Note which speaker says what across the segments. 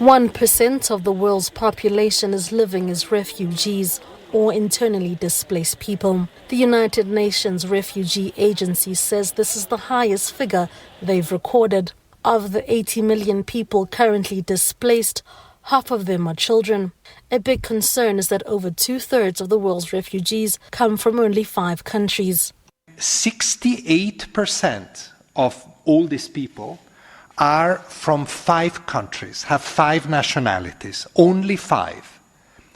Speaker 1: 1% of the world's population is living as refugees or internally displaced people. The United Nations Refugee Agency says this is the highest figure they've recorded. Of the 80 million people currently displaced, half of them are children. A big concern is that over 2/3 of the world's refugees come from only 5 countries.
Speaker 2: 68% of all these people are from 5 countries, have 5 nationalities, only 5.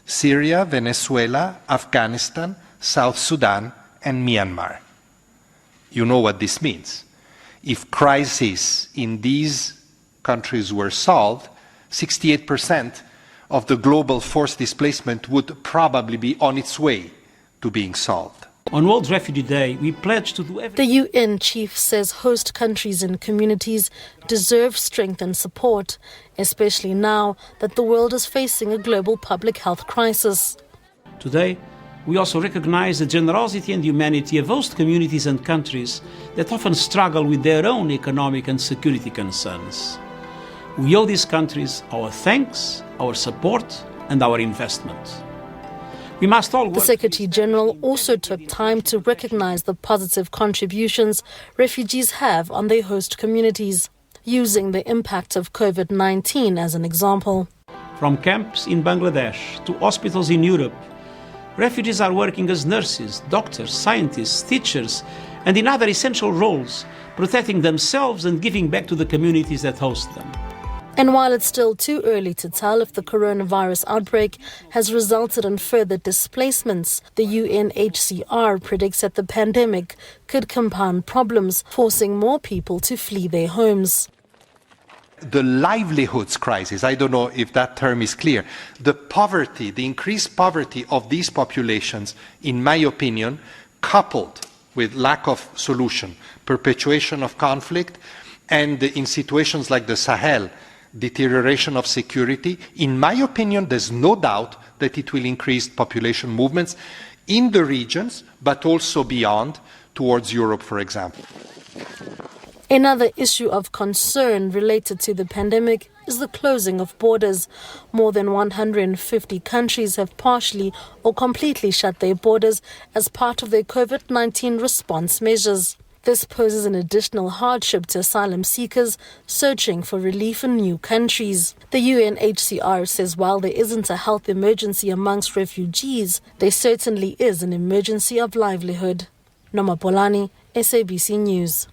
Speaker 2: Syria, Venezuela, Afghanistan, South Sudan, and Myanmar. You know what this means. If crises in these countries were solved, 68% of the global forced displacement would probably be on its way to being solved.
Speaker 3: On World Refugee Day, we pledge to do everything.
Speaker 1: The UN chief says host countries and communities deserve strength and support, especially now that the world is facing a global public health crisis.
Speaker 3: Today, we also recognize the generosity and humanity of host communities and countries that often struggle with their own economic and security concerns. We owe these countries our thanks, our support, and our investment. We must all work.
Speaker 1: The Secretary General also took time to recognize the positive contributions refugees have on their host communities, using the impact of COVID-19 as an example.
Speaker 3: From camps in Bangladesh to hospitals in Europe, refugees are working as nurses, doctors, scientists, teachers, and in other essential roles, protecting themselves and giving back to the communities that host them.
Speaker 1: And while it's still too early to tell if the coronavirus outbreak has resulted in further displacements, the UNHCR predicts that the pandemic could compound problems, forcing more people to flee their homes.
Speaker 2: The livelihoods crisis, I don't know if that term is clear, the poverty, the increased poverty of these populations, in my opinion, coupled with lack of solution, perpetuation of conflict, and in situations like the Sahel, deterioration of security, in my opinion, there's no doubt that it will increase population movements in the regions, but also beyond, towards Europe, for example.
Speaker 1: Another issue of concern related to the pandemic is the closing of borders. More than 150 countries have partially or completely shut their borders as part of their COVID-19 response measures. This poses an additional hardship to asylum seekers searching for relief in new countries. The UNHCR says while there isn't a health emergency amongst refugees, there certainly is an emergency of livelihood. Noma Polani, SABC News.